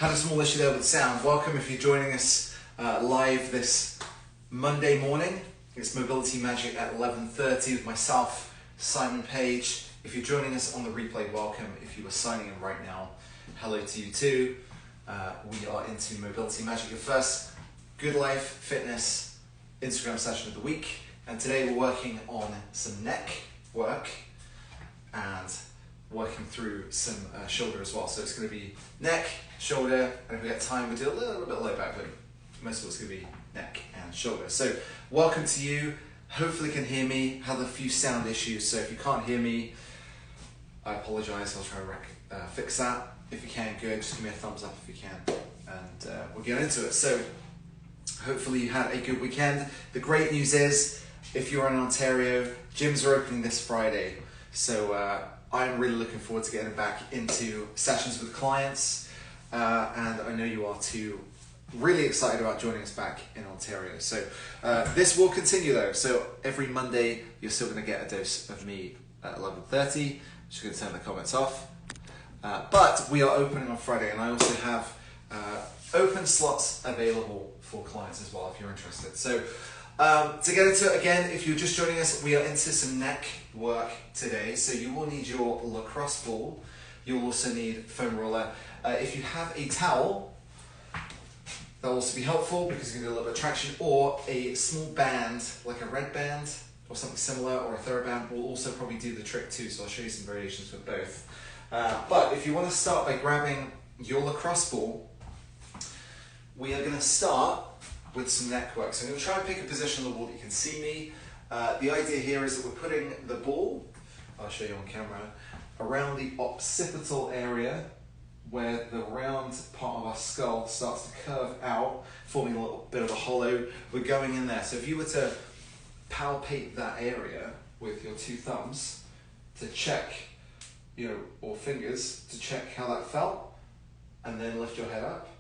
Had a small issue there with sound. Welcome if you're joining us live this Monday morning. It's Mobility Magic at 11:30 with myself, Simon Page. If you're joining us on the replay, welcome. If you are signing in right now, hello to you too. We are into Mobility Magic, your first good life fitness Instagram session of the week. And today we're working on some neck work and working through some shoulder as well. So it's going to be neck, shoulder, and if we get time, we'll do a little bit low back, but most of it's going to be neck and shoulder. So welcome to you. Hopefully you can hear me. Had a few sound issues, so if you can't hear me, I apologize. I'll try to fix that. If you can, good. Just give me a thumbs up if you can, and we'll get into it. So hopefully you had a good weekend. The great news is, if you're in Ontario, gyms are opening this Friday. So I'm really looking forward to getting back into sessions with clients, and I know you are too. Really excited about joining us back in Ontario. So this will continue though. So every Monday, you're still going to get a dose of me at 11:30. Just going to turn the comments off. But we are opening on Friday, and I also have open slots available for clients as well if you're interested. So to get into it again, if you're just joining us, we are into some neck work today. So you will need your lacrosse ball. You'll also need foam roller. If you have a towel, that will also be helpful because you can do a little bit of traction, or a small band, like a red band or something similar, or a TheraBand will also probably do the trick too. So I'll show you some variations with both. But if you want to start by grabbing your lacrosse ball, we are going to start with some neck work. So I'm going to try and pick a position on the wall that you can see me. The idea here is that we're putting the ball, I'll show you on camera, around the occipital area where the round part of our skull starts to curve out, forming a little bit of a hollow. We're going in there. So if you were to palpate that area with your two thumbs to check, or fingers, to check how that felt, and then lift your head up,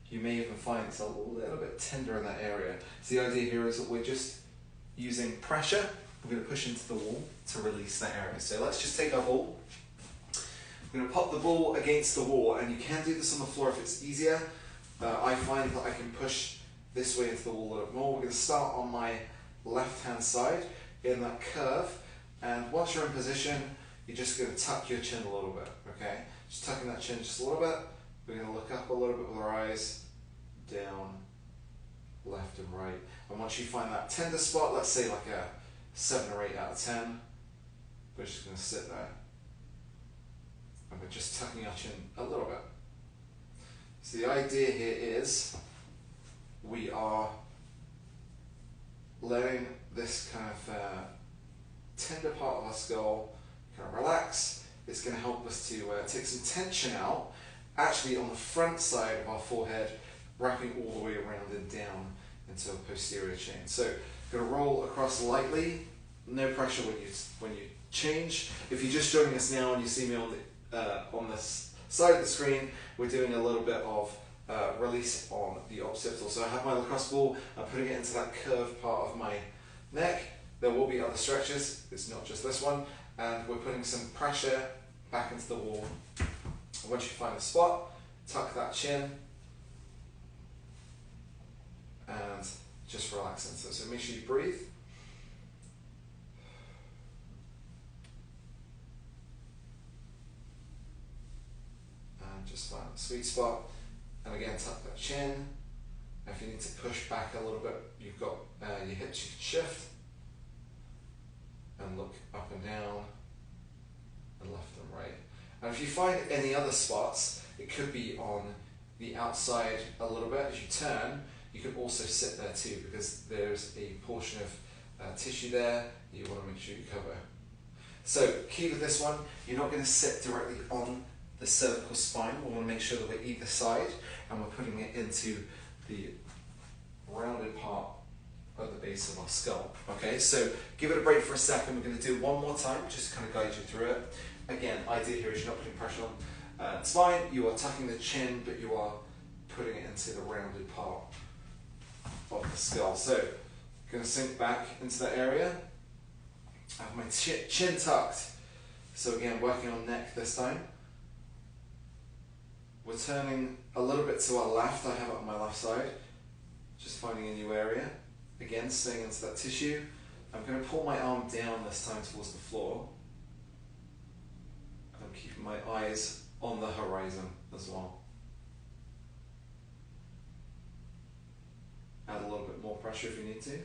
you may even find it's a little bit tender in that area. So the idea here is that we're just using pressure. We're going to push into the wall to release that area. So let's just take our ball. We're going to pop the ball against the wall, and you can do this on the floor if it's easier. I find that I can push this way into the wall a little more. We're going to start on my left-hand side in that curve, and once you're in position, you're just going to tuck your chin a little bit, okay? Just tucking that chin just a little bit. We're going to look up a little bit with our eyes, down, left and right. And once you find that tender spot, let's say like a 7 or 8 out of 10, we're just going to sit there. And we're just tucking our chin a little bit. So the idea here is we are letting this kind of tender part of our skull kind of relax. It's going to help us to take some tension out, actually on the front side of our forehead, wrapping all the way around and down into a posterior chain. So going to roll across lightly, no pressure when you change. If you're just joining us now and you see me on this side of the screen, we're doing a little bit of release on the occipital. So I have my lacrosse ball, I'm putting it into that curved part of my neck. There will be other stretches, it's not just this one, and we're putting some pressure back into the wall. Once you find the spot, tuck that chin and just relax into it. So make sure you breathe. And just find the sweet spot. And again, tuck that chin. If you need to push back a little bit, you've got your hips, you can shift and look up and down and left and right. And if you find any other spots, it could be on the outside a little bit. As you turn, you can also sit there too, because there's a portion of tissue there you want to make sure you cover. So key with this one, you're not going to sit directly on the cervical spine. We want to make sure that we're either side, and we're putting it into the rounded part of the base of our skull. Okay, so give it a break for a second. We're going to do it one more time, just to kind of guide you through it. Again, idea here is you're not putting pressure on the spine, you are tucking the chin, but you are putting it into the rounded part of the skull. So, I'm going to sink back into that area. I have my chin tucked. So again, working on neck this time. We're turning a little bit to our left. I have it on my left side. Just finding a new area. Again, staying into that tissue. I'm going to pull my arm down this time towards the floor. And I'm keeping my eyes on the horizon as well. Add a little bit more pressure if you need to.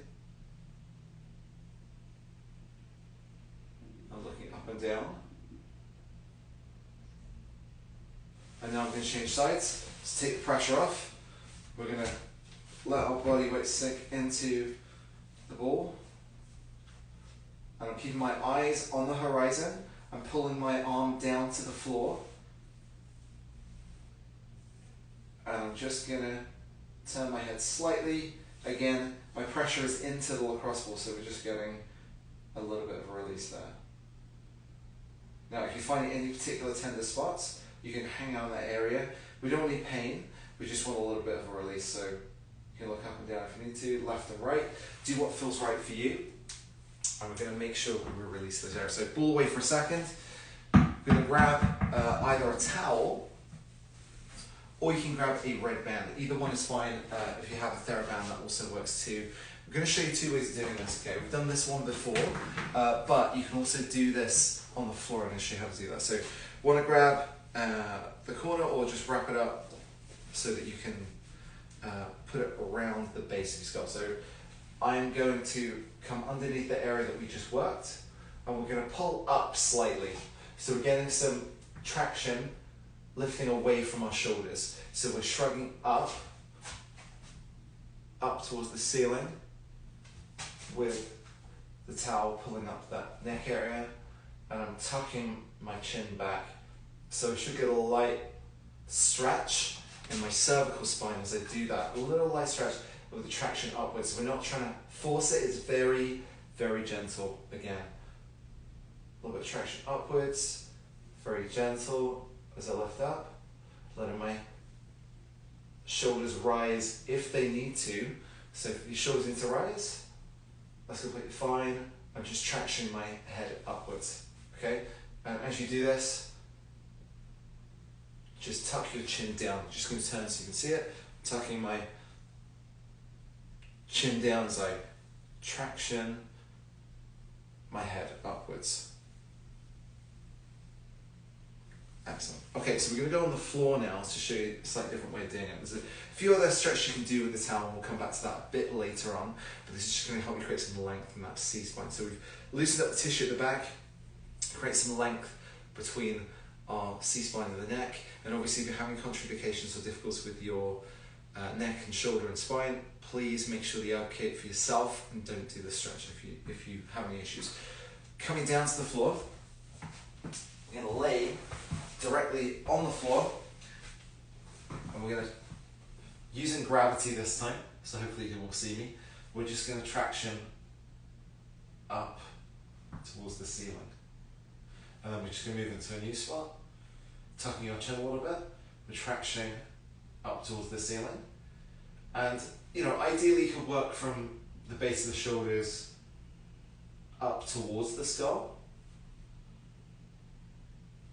I'm looking up and down. And now I'm going to change sides. To take the pressure off, we're going to let our body weight sink into the ball. And I'm keeping my eyes on the horizon. I'm pulling my arm down to the floor. And I'm just going to turn my head slightly. Again, my pressure is into the lacrosse ball, so we're just getting a little bit of a release there. Now, if you find any particular tender spots, you can hang out in that area. We don't want any pain, we just want a little bit of a release, so you can look up and down if you need to, left and right. Do what feels right for you, and we're going to make sure we release those areas. So ball away for a second. We're going to grab either a towel, or you can grab a red band. Either one is fine. If you have a TheraBand, that also works too. I'm going to show you two ways of doing this. Okay, we've done this one before, but you can also do this on the floor. I'm going to show you how to do that. So, want to grab the corner, or just wrap it up so that you can put it around the base of your skull. So, I'm going to come underneath the area that we just worked, and we're going to pull up slightly. So we're getting some traction, lifting away from our shoulders. So we're shrugging up towards the ceiling with the towel pulling up that neck area, and I'm tucking my chin back. So I should get a light stretch in my cervical spine as I do that. A little light stretch with the traction upwards. So we're not trying to force it, it's very, very gentle again. A little bit of traction upwards, very gentle as I lift up, letting my shoulders rise if they need to. So if your shoulders need to rise, that's completely fine. I'm just tractioning my head upwards, okay? And as you do this, just tuck your chin down. I'm just going to turn so you can see it. Tucking my chin down as I traction my head upwards. Excellent. Okay, so we're going to go on the floor now to show you a slightly different way of doing it. There's a few other stretches you can do with the towel, and we'll come back to that a bit later on, but this is just going to help you create some length in that C-spine. So we've loosened up the tissue at the back, create some length between our C-spine and the neck, and obviously if you're having contraindications or difficulties with your neck and shoulder and spine, please make sure that you advocate for yourself and don't do this stretch if you have any issues. Coming down to the floor, we're going to lay directly on the floor, and we're going to, using gravity this time, so hopefully you can all see me, we're just going to traction up towards the ceiling. And then we're just going to move into a new spot, tucking your chin a little bit, we're tractioning up towards the ceiling. And, you know, ideally you could work from the base of the shoulders up towards the skull,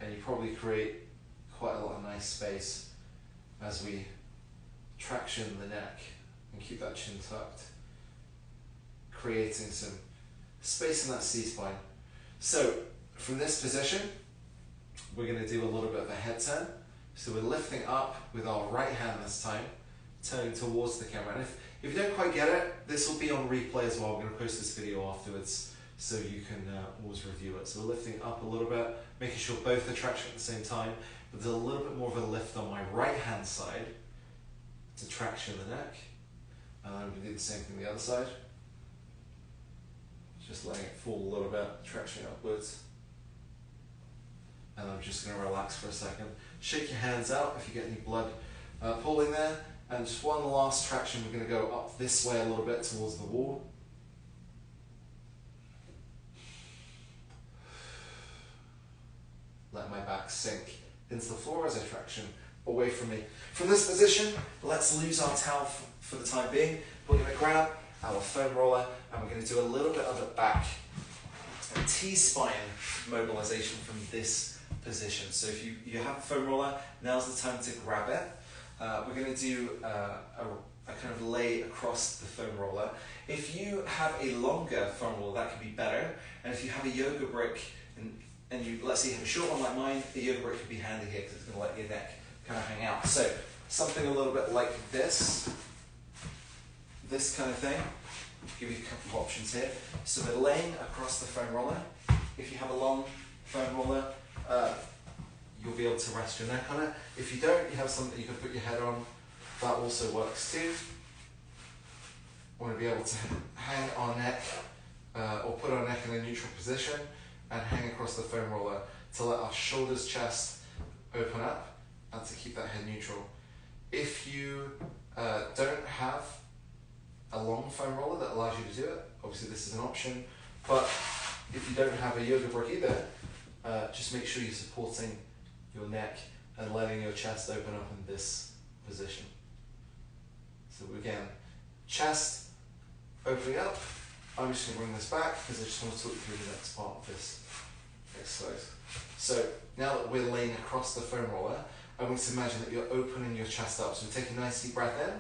and you probably create quite a lot of nice space as we traction the neck and keep that chin tucked, creating some space in that C-spine. So from this position, we're going to do a little bit of a head turn. So we're lifting up with our right hand this time, turning towards the camera. And if you don't quite get it, this will be on replay as well. We're going to post this video afterwards so you can always review it. So we're lifting up a little bit, making sure both are traction at the same time, but there's a little bit more of a lift on my right hand side to traction the neck. And then we do the same thing the other side. Just letting it fall a little bit, traction upwards. And I'm just going to relax for a second. Shake your hands out if you get any blood pooling there. And just one last traction, we're going to go up this way a little bit towards the wall. Let my back sink into the floor as I traction away from me. From this position, let's lose our towel for the time being. We're going to grab our foam roller and we're going to do a little bit of a back T-spine mobilization from this position. So if you have a foam roller, now's the time to grab it. We're going to do a kind of lay across the foam roller. If you have a longer foam roller, that could be better. And if you have a yoga brick, and you, let's say you have a short one like mine, a yoga brick could be handy here because it's going to let your neck kind of hang out. So something a little bit like this kind of thing. I'll give you a couple of options here. So we're laying across the foam roller. If you have a long foam roller, you'll be able to rest your neck on it. If you don't, you have something you can put your head on. That also works too. We want to be able to hang our neck or put our neck in a neutral position and hang across the foam roller to let our shoulders, chest open up and to keep that head neutral. If you don't have a long foam roller that allows you to do it, obviously this is an option, but if you don't have a yoga brick either, just make sure you're supporting your neck and letting your chest open up in this position. So again, chest opening up. I'm just going to bring this back because I just want to talk you through the next part of this exercise. So now that we're laying across the foam roller, I want you to imagine that you're opening your chest up. So take a nice deep breath in.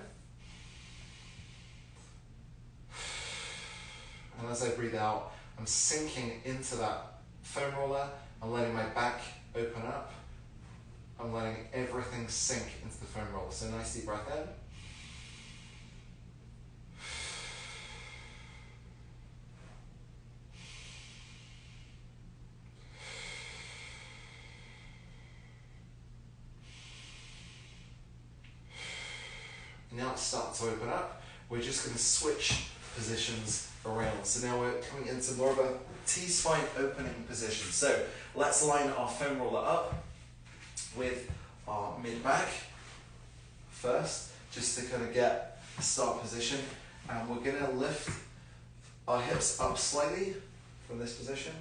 And as I breathe out, I'm sinking into that foam roller. I'm letting my back open up. I'm letting everything sink into the foam roller. So nice deep breath in. Now it's starting to open up. We're just going to switch positions around. So now we're coming into more of a T-spine opening position. So let's line our foam roller up with our mid-back first, just to kind of get a start position. And we're going to lift our hips up slightly from this position.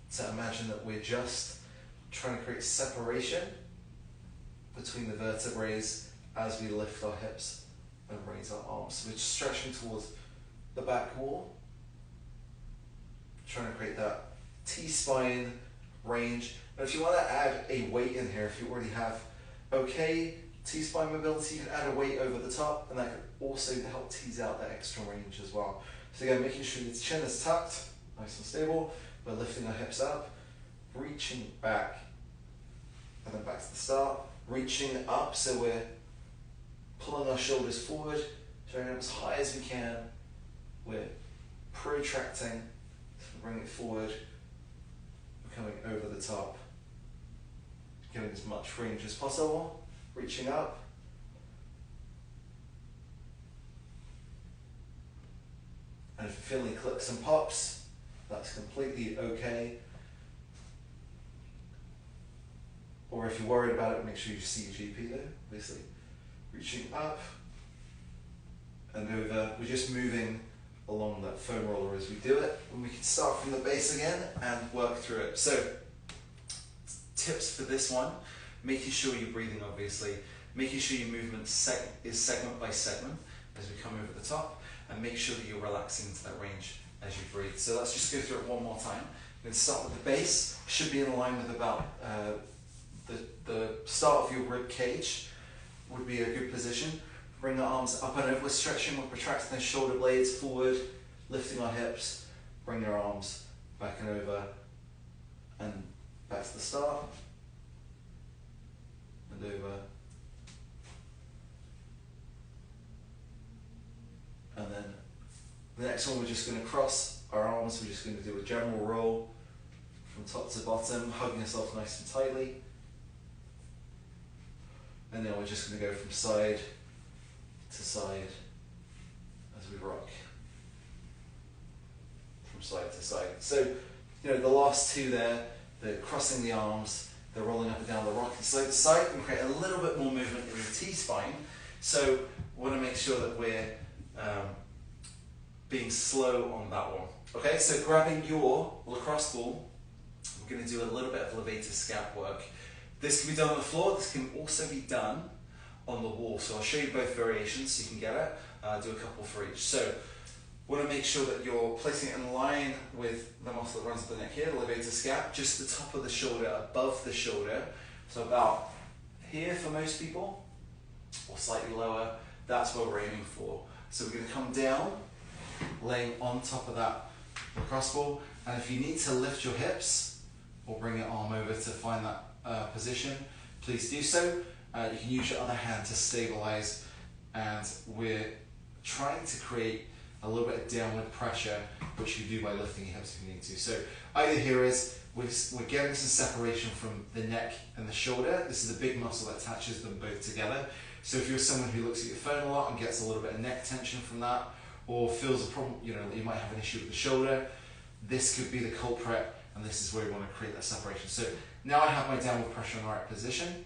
So imagine that we're just trying to create separation between the vertebrae as we lift our hips and raise our arms. So we're stretching towards the back wall, trying to create that T-spine range. But if you want to add a weight in here, if you already have okay T-spine mobility, you can add a weight over the top, and that could also help tease out that extra range as well. So again, making sure the chin is tucked, nice and stable. We're lifting our hips up, reaching back, and then back to the start. Reaching up, so we're pulling our shoulders forward, showing up as high as we can. We're protracting, so bring it forward. We're coming over the top, giving as much range as possible. Reaching up. And if you're feeling clicks and pops, that's completely okay. Or if you're worried about it, make sure you see your GP there, obviously. Reaching up and over. We're just moving along that foam roller as we do it. And we can start from the base again and work through it. So, tips for this one, making sure you're breathing, obviously. Making sure your movement is segment by segment as we come over the top. And make sure that you're relaxing into that range as you breathe. So let's just go through it one more time. We're going to start with the base. Should be in line with about the start of your rib cage would be a good position. Bring the arms up and over. We're stretching, we're protracting the shoulder blades forward, lifting our hips. Bring your arms back and over and back to the start. And over. And then the next one, we're just going to cross our arms. We're just going to do a general roll from top to bottom, hugging yourself nice and tightly. And then we're just going to go from side to side as we rock. From side to side. So, you know, the last two there, the crossing the arms, the rolling up and down, the rocking side to side, can create a little bit more movement in the T-spine. So we want to make sure that we're being slow on that one. Okay, so grabbing your lacrosse ball, we're going to do a little bit of levator scap work. This can be done on the floor, this can also be done on the wall. So I'll show you both variations so you can get it. Do a couple for each. So Want to make sure that you're placing it in line with the muscle that runs the neck here, the levator scap, just the top of the shoulder, above the shoulder. So about here for most people, or slightly lower, that's where we're aiming for. So we're going to come down, laying on top of that lacrosse ball, and if you need to lift your hips or bring your arm over to find that position, please do so. You can use your other hand to stabilize, and we're trying to create a little bit of downward pressure, which you do by lifting your hips if you need to. So idea here is we're getting some separation from the neck and the shoulder. This is a big muscle that attaches them both together. So if you're someone who looks at your phone a lot and gets a little bit of neck tension from that, or feels a problem, you might have an issue with the shoulder, this could be the culprit, and this is where we want to create that separation. So now I have my downward pressure in the right position.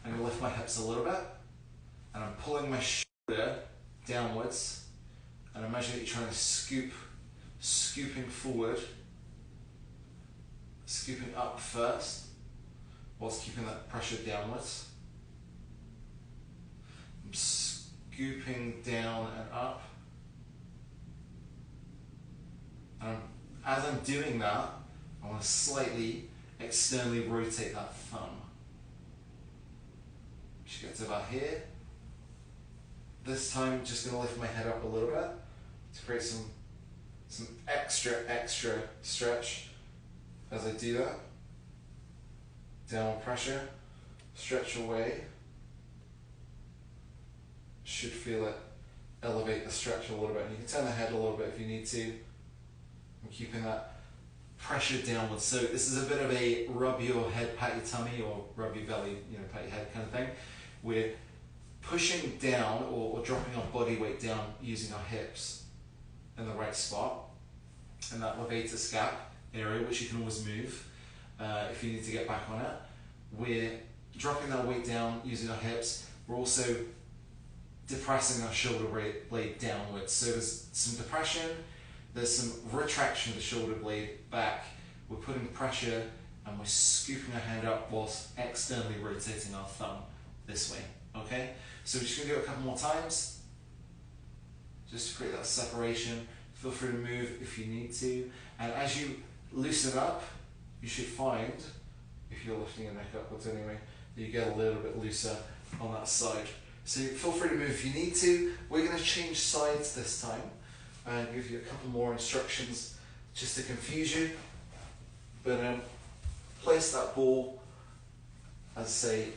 I'm going to lift my hips a little bit, and I'm pulling my shoulder downwards. And imagine that you're trying to scooping forward, scooping up first, whilst keeping that pressure downwards. I'm scooping down and up. And as I'm doing that, I want to slightly externally rotate that thumb. Which gets about here. This time, I'm just going to lift my head up a little bit to create some extra stretch as I do that. Downward pressure, stretch away. Should feel it elevate the stretch a little bit. And you can turn the head a little bit if you need to. I'm keeping that pressure downwards. So this is a bit of a rub your head, pat your tummy, or rub your belly, pat your head kind of thing. We're pushing down or dropping our body weight down using our hips in the right spot, in that levator scap area, which you can always move if you need to get back on it. We're dropping that weight down using our hips. We're also depressing our shoulder blade downwards. So there's some depression, there's some retraction of the shoulder blade back. We're putting pressure and we're scooping our hand up whilst externally rotating our thumb this way. Okay? So we're just going to do it a couple more times, just to create that separation. Feel free to move if you need to. And as you loosen up, you should find, if you're lifting your neck upwards anyway, that you get a little bit looser on that side. So feel free to move if you need to. We're going to change sides this time and give you a couple more instructions just to confuse you. But place that ball, as I say,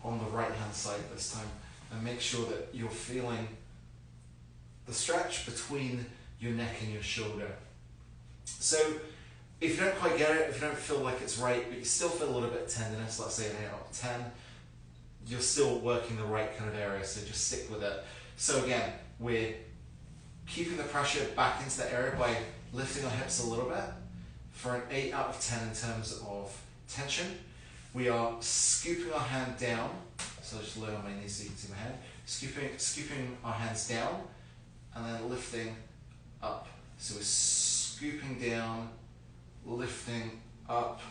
on the right hand side this time, and make sure that you're feeling the stretch between your neck and your shoulder. So if you don't quite get it, if you don't feel like it's right, but you still feel a little bit of tenderness, let's say an 8 out of 10, you're still working the right kind of area, so just stick with it. So again, we're keeping the pressure back into the area by lifting our hips a little bit for an 8 out of 10 in terms of tension. We are scooping our hand down, so I'll just lower my knees so you can see my hand. Scooping our hands down and then lifting up. So we're scooping down, lifting up,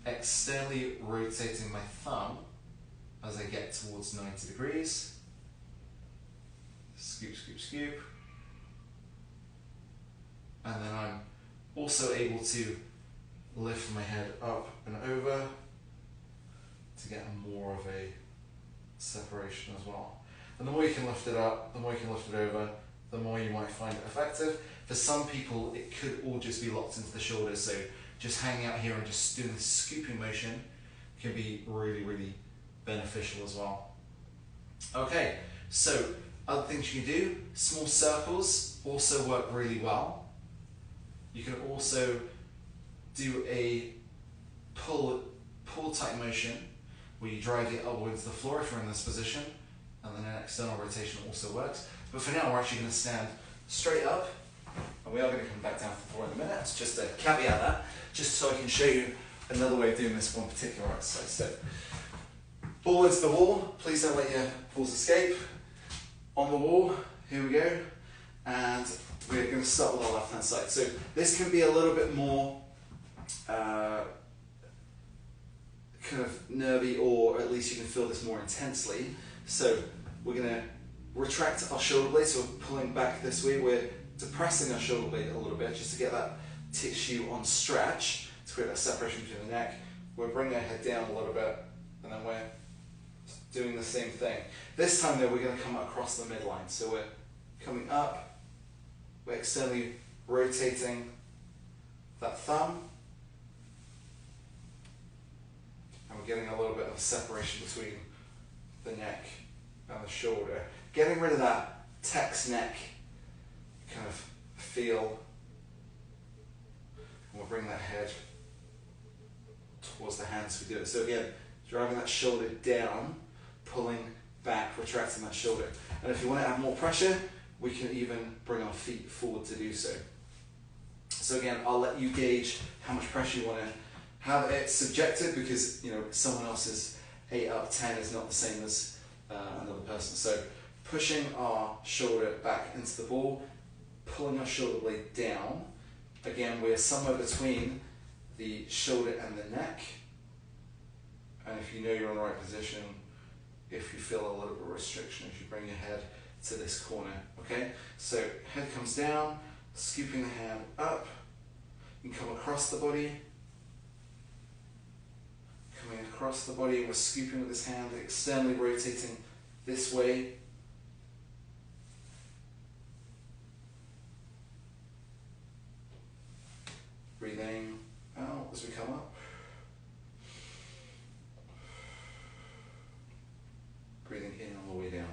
externally rotating my thumb as I get towards 90 degrees. Scoop, scoop, scoop. And then I'm also able to lift my head up and over to get more of a separation as well. And the more you can lift it up, the more you can lift it over, the more you might find it effective. For some people, it could all just be locked into the shoulders, so just hanging out here and just doing this scooping motion can be really, really beneficial as well. Okay, so other things you can do, small circles also work really well. You can also do a pull tight motion where you drive the elbow into the floor if you're in this position, and then an external rotation also works. But for now, we're actually going to stand straight up, and we are going to come back down to the floor in a minute. It's just a caveat that, just so I can show you another way of doing this one particular exercise. So, ball into the wall, please don't let your balls escape. On the wall, here we go, and we're going to start with our left hand side. So this can be a little bit more kind of nervy, or at least you can feel this more intensely. So we're going to retract our shoulder blades, so we're pulling back this way, we're depressing our shoulder blade a little bit just to get that tissue on stretch, to create that separation between the neck. We'll bring our head down a little bit, and then we're doing the same thing. This time though, we're going to come across the midline. So we're coming up, we're externally rotating that thumb, and we're getting a little bit of a separation between the neck and the shoulder. Getting rid of that text neck kind of feel. And we'll bring that head towards the hands as we do it. So again, driving that shoulder down, pulling back, retracting that shoulder. And if you want to add more pressure, we can even bring our feet forward to do so. So again, I'll let you gauge how much pressure you want to have. It's subjective because someone else's 8 out of 10 is not the same as another person. So pushing our shoulder back into the ball, pulling our shoulder blade down. Again, we're somewhere between the shoulder and the neck. And if you know you're in the right position, if you feel a little bit of restriction, if you bring your head to this corner, okay? So head comes down, scooping the hand up. You can come across the body. Coming across the body, and we're scooping with this hand, externally rotating this way. Breathing out as we come up. Breathing in all the way down.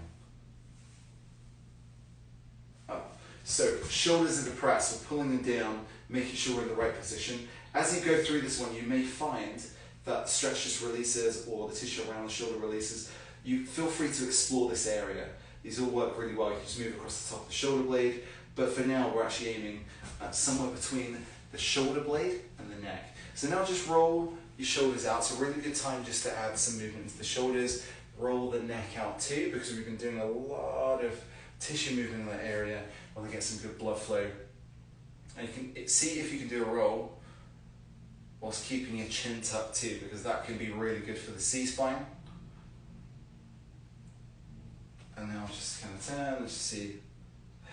Up. So shoulders are depressed, we're pulling them down, making sure we're in the right position. As you go through this one, you may find that the stretch just releases or the tissue around the shoulder releases. You feel free to explore this area. These all work really well. You can just move across the top of the shoulder blade, but for now we're actually aiming at somewhere between the shoulder blade and the neck. So now just roll your shoulders out. It's a really good time just to add some movement into the shoulders. Roll the neck out too, because we've been doing a lot of tissue movement in that area. I want to get some good blood flow. And you can see if you can do a roll whilst keeping your chin tucked too, because that can be really good for the C-spine. And now just kind of turn, let's see,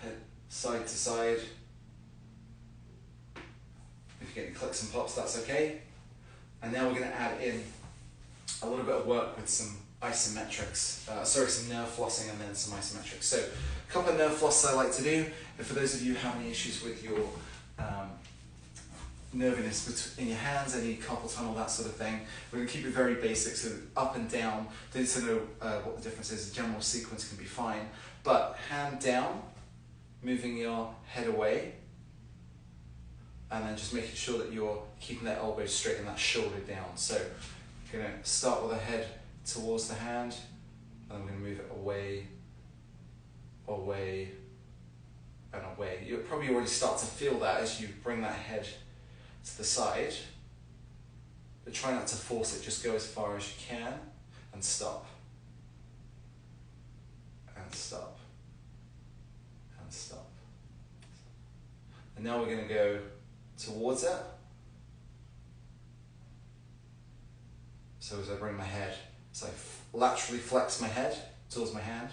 head side to side. If you're getting clicks and pops, that's okay. And now we're going to add in a little bit of work with some isometrics, some nerve flossing and then some isometrics. So a couple of nerve flosses I like to do, and for those of you who have any issues with your nerviness in your hands, any carpal tunnel, that sort of thing, we're going to keep it very basic, so up and down. Don't need to know what the difference is, the general sequence can be fine, but hand down, moving your head away, and then just making sure that you're keeping that elbow straight and that shoulder down. So we're going to start with the head towards the hand, and then we're going to move it away, away, and away. You'll probably already start to feel that as you bring that head to the side, but try not to force it, just go as far as you can, and stop, and stop, and stop. And now we're going to go towards it. So as I bring my head, so I laterally flex my head towards my hand.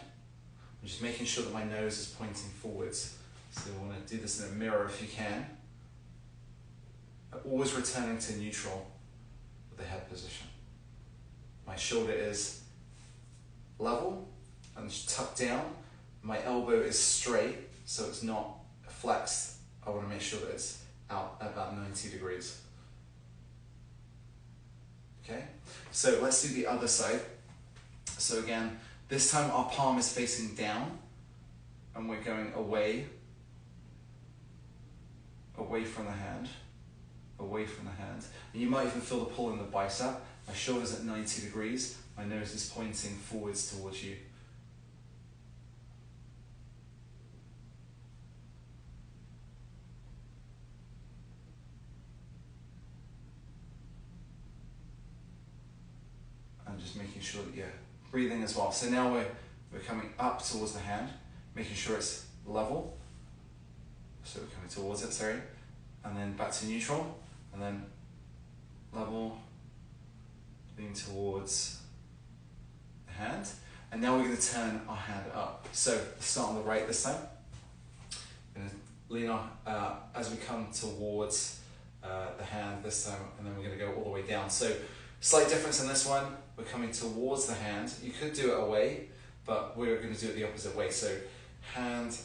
I'm just making sure that my nose is pointing forwards. So you want to do this in a mirror if you can. Always returning to neutral with the head position. My shoulder is level and tucked down. My elbow is straight, so it's not flexed. I want to make sure that it's out at about 90 degrees. Okay, so let's do the other side. So again, this time our palm is facing down and we're going away, away from the hand, away from the hand. And you might even feel the pull in the bicep. My shoulder's at 90 degrees, my nose is pointing forwards towards you. And just making sure that you're breathing as well. So now we're coming up towards the hand, making sure it's level. So we're coming towards it, sorry. And then back to neutral, and then level, lean towards the hand. And now we're going to turn our hand up. So start on the right this time. We're going to lean on as we come towards the hand this time, and then we're going to go all the way down. So slight difference in this one, we're coming towards the hand. You could do it away, but we're going to do it the opposite way. So hand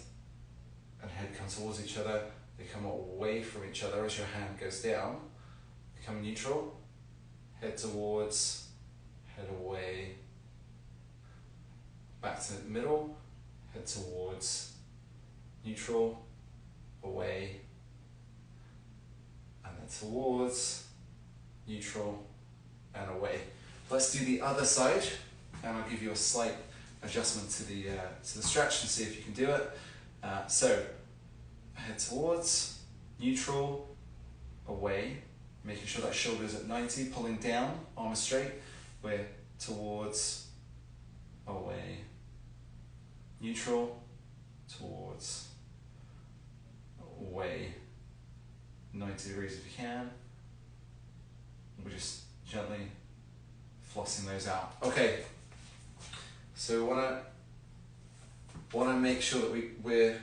and head come towards each other, they come away from each other as your hand goes down, become neutral, head towards, head away, back to the middle, head towards, neutral, away, and then towards, neutral, and away. Let's do the other side, and I'll give you a slight adjustment to the stretch and see if you can do it. So head towards, neutral, away, making sure that shoulder is at 90, pulling down, arm is straight. We're towards, away, neutral, towards, away, 90 degrees if you can. We're just gently flossing those out. Okay, so we want to make sure that we're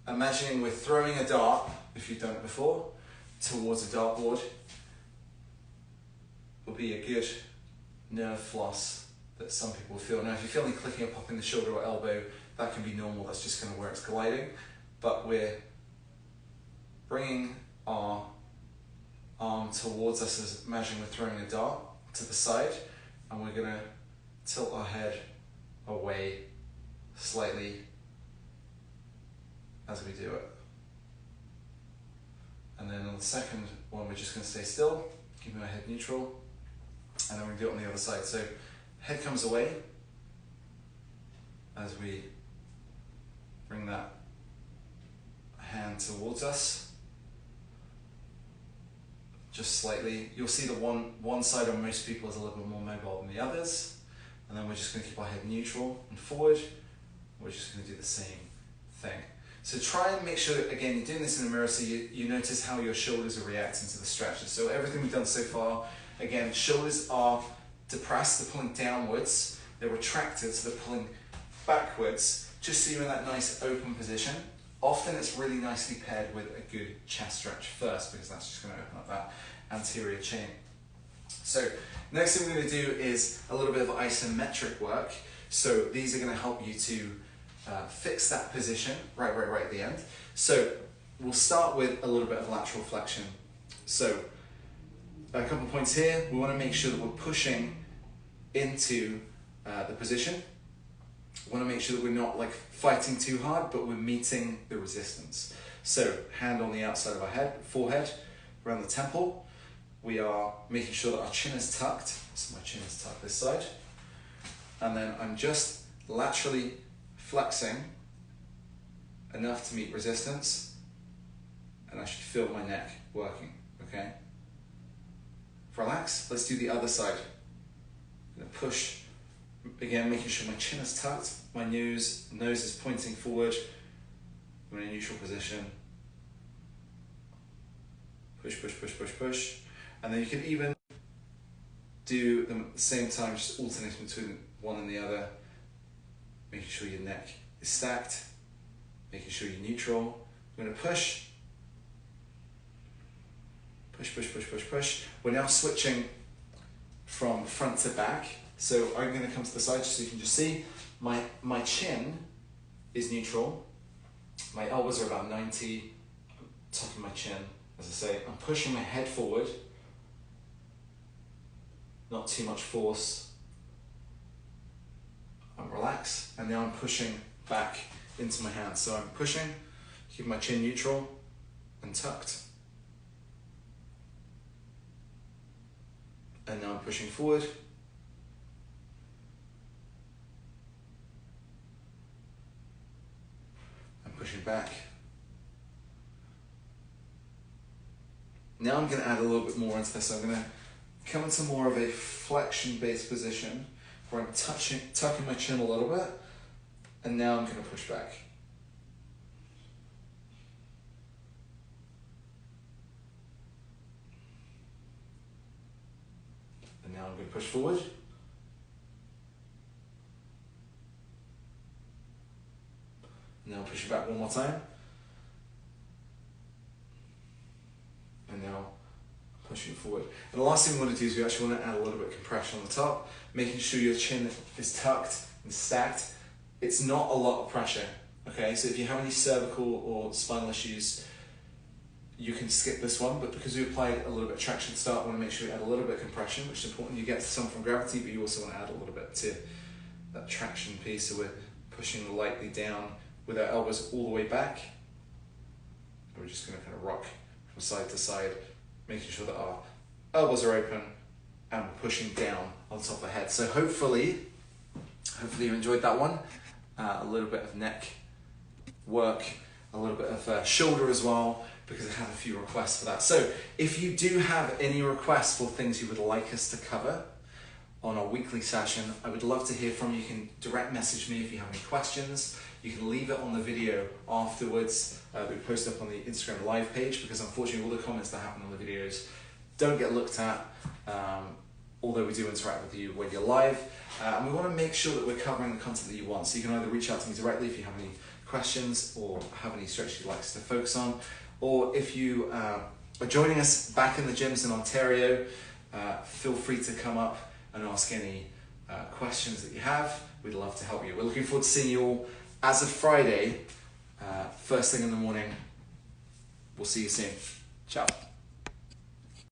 imagining we're throwing a dart, if you've done it before, towards a dartboard. Will be a good nerve floss that some people feel. Now if you're feeling clicking or popping the shoulder or elbow, that can be normal, that's just kind of where it's gliding. But we're bringing our arm towards us as imagining we're throwing a dart to the side, and we're going to tilt our head away slightly as we do it. And then on the second one, we're just going to stay still, keeping our head neutral, and then we do it on the other side. So head comes away as we bring that hand towards us, just slightly. You'll see that one side on most people is a little bit more mobile than the others, and then we're just going to keep our head neutral and forward. We're just going to do the same thing. So try and make sure, again, you're doing this in the mirror so you notice how your shoulders are reacting to the stretches. So everything we've done so far, again, shoulders are depressed, they're pulling downwards, they're retracted, so they're pulling backwards, just so you're in that nice open position. Often it's really nicely paired with a good chest stretch first, because that's just going to open up that anterior chain. So next thing we're going to do is a little bit of isometric work. So these are going to help you to fix that position right at the end. So we'll start with a little bit of lateral flexion. So a couple of points here. We want to make sure that we're pushing into the position. We want to make sure that we're not like fighting too hard, but we're meeting the resistance. So hand on the outside of our head, forehead, around the temple. We are making sure that our chin is tucked. So my chin is tucked this side. And then I'm just laterally flexing enough to meet resistance, and I should feel my neck working, okay? Relax, let's do the other side. I'm gonna push, again, making sure my chin is tucked, my nose is pointing forward. I'm in a neutral position. Push, push, push, push, push. And then you can even do them at the same time, just alternating between one and the other, making sure your neck is stacked, making sure you're neutral. I'm going to push, push, push, push, push, push. We're now switching from front to back. So I'm going to come to the side just so you can just see. My chin is neutral. My elbows are about 90. I'm tucking my chin, as I say. I'm pushing my head forward. Not too much force. I'm relaxed, and now I'm pushing back into my hands. So I'm pushing, keep my chin neutral and tucked. And now I'm pushing forward. I'm pushing back. Now I'm going to add a little bit more into this. I'm going to come into more of a flexion-based position where I'm tucking my chin a little bit, and now I'm going to push back. And now I'm going to push forward. Now push it back one more time. forward. And the last thing we want to do is we actually want to add a little bit of compression on the top, making sure your chin is tucked and stacked. It's not a lot of pressure, okay? So if you have any cervical or spinal issues, you can skip this one, but because we applied a little bit of traction at the start, I want to make sure you add a little bit of compression, which is important. You get some from gravity, but you also want to add a little bit to that traction piece. So we're pushing lightly down with our elbows all the way back. We're just going to kind of rock from side to side, making sure that our elbows are open and we're pushing down on top of the head. So hopefully you enjoyed that one. A little bit of neck work, a little bit of shoulder as well, because I have a few requests for that. So if you do have any requests for things you would like us to cover on our weekly session, I would love to hear from you. You can direct message me if you have any questions. You can leave it on the video afterwards that we post up on the Instagram live page, because unfortunately all the comments that happen on the videos don't get looked at, although we do interact with you when you're live. And we want to make sure that we're covering the content that you want. So you can either reach out to me directly if you have any questions or have any stretches you'd like us to focus on. Or if you are joining us back in the gyms in Ontario, feel free to come up and ask any questions that you have. We'd love to help you. We're looking forward to seeing you all as of Friday, first thing in the morning. We'll see you soon. Ciao.